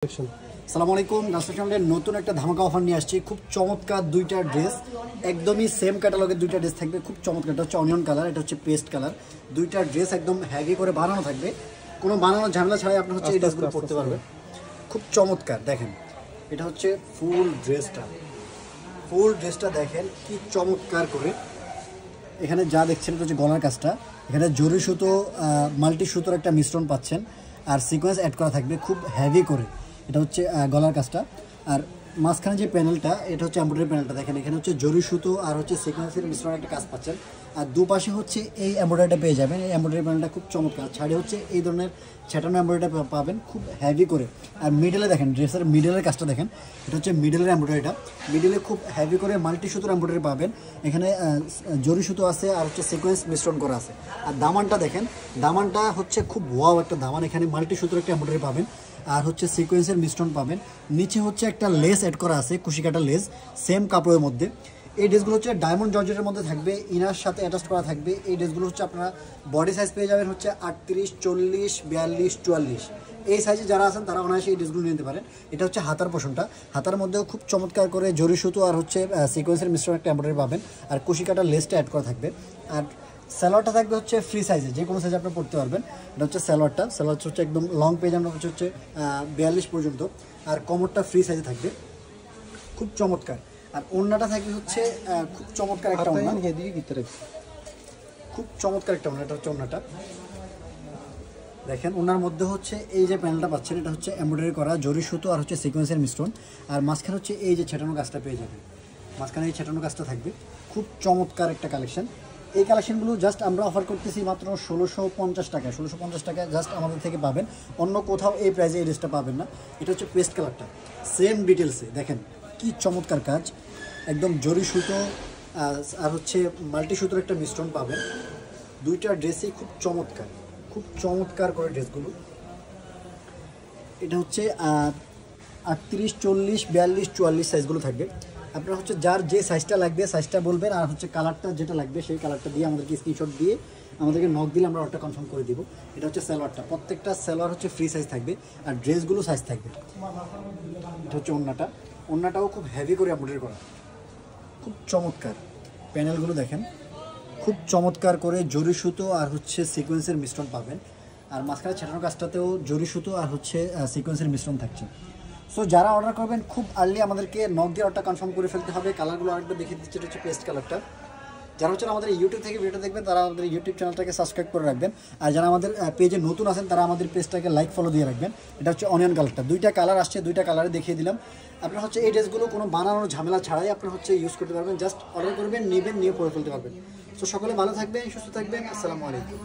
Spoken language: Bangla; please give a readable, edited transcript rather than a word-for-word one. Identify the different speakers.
Speaker 1: আসসালামু আলাইকুম, গাছফ্যাশনের নতুন একটা ধামাকা অফার নিয়ে আসছি। খুব চমৎকার দুইটা ড্রেস, একদমই সেম ক্যাটালগের দুইটা ড্রেস থাকবে। খুব চমৎকার, এটা হচ্ছে অনিয়ন কালার, এটা হচ্ছে পেস্ট কালার। দুইটা ড্রেস একদম হেভি করে বানানো থাকবে, কোনো বানানোর ঝামেলা ছাড়াই আপনি হচ্ছে এই ড্রেসগুলো পরতে পারবেন। খুব চমৎকার, দেখেন এটা হচ্ছে ফুল ড্রেসটা দেখেন কি চমৎকার করে। এখানে যা দেখছেন এটা হচ্ছে গলার কাজটা, এখানে জরি সুতো মাল্টি সুতোর একটা মিশ্রণ পাচ্ছেন, আর সিকোয়েন্স অ্যাড করা থাকবে খুব হেভি করে। এটা হচ্ছে গলার কাজটা, আর মাঝখানে যে প্যানেলটা এটা হচ্ছে এমব্রয়ডারি প্যানেলটা দেখেন, এখানে হচ্ছে জরি সুতো আর হচ্ছে সিকোয়েন্সের মিশ্রণ একটা কাজ পাচ্ছেন, আর দুপাশে হচ্ছে এই এমব্রয়ডারিটা পেয়ে যাবেন। এই এমব্রয়ডারি প্যানেলটা খুব চমৎকার, ছাড়ে হচ্ছে এই ধরনের ছাটানো এমব্রয়ডারি পাবেন খুব হেভি করে। আর মিডলে দেখেন, ড্রেসের মিডলের কাজটা দেখেন, এটা হচ্ছে মিডলের এমব্রয়ডারিটা, মিডলে খুব হেভি করে মাল্টি সুতোর এমব্রয়ডারি পাবেন। এখানে জরি সুতো আছে আর হচ্ছে সিকোয়েন্স মিশ্রণ করা আছে। আর দামানটা দেখেন, দামানটা হচ্ছে খুব ওয়াও একটা দামান, এখানে মাল্টি সুতোর একটা এমব্রয়ডারি পাবেন আর হচ্ছে সিকোয়েন্সের মিশ্রণ পাবেন। নিচে হচ্ছে একটা লেস অ্যাড করা আছে, কুশি কাটা লেস, সেম কাপড়ের মধ্যে। এই ড্রেসগুলো হচ্ছে ডায়মন্ড জর্জেটের মধ্যে থাকবে, ইনার সাথে অ্যাটাচ করা থাকবে। এই ড্রেসগুলো হচ্ছে আপনারা বডি সাইজ পেয়ে যাবেন হচ্ছে 38, 40, 42, 44। এই সাইজে যারা আছেন তারা অনায়াসে এই ড্রেসগুলো নিতে পারেন। এটা হচ্ছে হাতার পোষণটা, হাতার মধ্যেও খুব চমৎকার করে জরি সুতো আর হচ্ছে সিকোয়েন্সের মিশ্রণ একটা এমব্রয়ডারি পাবেন, আর কুশি কাটার লেসটা অ্যাড করা থাকবে। আর সালোয়ারটা থাকবে হচ্ছে ফ্রি সাইজে, যে কোনো সাইজে আপনি পড়তে পারবেন। এটা হচ্ছে সালোয়ারটা হচ্ছে একদম লং পেজ, আমরা হচ্ছে 42 পর্যন্ত, আর কোমরটা ফ্রি সাইজে থাকবে, খুব চমৎকার। আর ওড়নাটা থাকবে হচ্ছে খুব চমৎকার একটা ওড়না, খুব চমৎকার একটা ওড়না। এটা হচ্ছে ওড়নাটা দেখেন, ওনার মধ্যে হচ্ছে এই যে প্যানেলটা পাচ্ছেন, এটা হচ্ছে এমব্রয়ডারি করা জরি সুতো আর হচ্ছে সিকোয়েন্সের মিশ্রণ, আর মাঝখানে হচ্ছে এই যে ছেটানো কাজটা পেয়ে যাবেন, মাঝখানে এই ছেটানো কাজটা থাকবে। খুব চমৎকার একটা কালেকশন। এই কালেকশনগুলো জাস্ট আমরা অফার করতেছি মাত্র 1650 টাকায়। 1650 টাকায় জাস্ট আমাদের থেকে পাবেন, অন্য কোথাও এই প্রাইসে এই ড্রেসটা পাবেন না। এটা হচ্ছে পেস্ট কালারটা, সেম ডিটেলসে দেখেন কি চমৎকার কাজ, একদম জরি সুতো আর হচ্ছে মাল্টি সুতোর একটা মিশ্রণ পাবেন। দুইটা ড্রেসই খুব চমৎকার করে ড্রেসগুলো। এটা হচ্ছে 38, 40, 42, 44 সাইজগুলো থাকবে। আপনারা হচ্ছে যার যে সাইজটা লাগবে সাইজটা বলবেন, আর হচ্ছে কালারটা যেটা লাগবে সেই কালারটা দিয়ে আমাদেরকে স্ক্রিনশট দিয়ে আমাদেরকে নক দিলে আমরা অর্ডারটা কনফার্ম করে দিব। এটা হচ্ছে সালোয়ারটা, প্রত্যেকটা সালোয়ার হচ্ছে ফ্রি সাইজ থাকবে, আর ড্রেসগুলো সাইজ থাকবে। এটা হচ্ছে ওড়নাটাও খুব হেভি করে এমব্রয়ডারি করা, খুব চমৎকার। প্যানেলগুলো দেখেন, খুব চমৎকার করে জরি সুতো আর হচ্ছে সিকোয়েন্সের মিশ্রণ পাবেন, আর মাঝখানে ছেটানো কাজটাতেও জরি সুতো আর হচ্ছে সিকোয়েন্সের মিশ্রণ থাকছে। সো যারা অর্ডার করবেন খুব আর্লি আমাদেরকে নক দিয়ে অর্ডারটা কনফার্ম করে ফেলতে হবে। কালারগুলো আরেকবার দেখে দিচ্ছে, এটা হচ্ছে পেস্ট কালারটা। যারা হচ্ছে আমাদের ইউটিউব থেকে ভিডিও দেখবেন তারা আমাদের ইউটিউব চ্যানেলটাকে সাবস্ক্রাইব করে রাখবেন, আর যারা আমাদের পেজে নতুন আছেন তারা আমাদের পেজটাকে লাইক ফলো দিয়ে রাখবেন। এটা হচ্ছে অনিয়ন কালারটা, দুইটা কালার আসছে, দুইটা কালারে দেখিয়ে দিলাম। আপনারা হচ্ছে এই ড্রেসগুলো কোনো বানানোর ঝামেলা ছাড়াই আপনারা হচ্ছে ইউজ করতে পারবেন, জাস্ট অর্ডার করবেন, নেবেন, নিয়ে পরে ফেলতে পারবেন। সো সকলে ভালো থাকবেন, সুস্থ থাকবেন, আসসালামু আলাইকুম।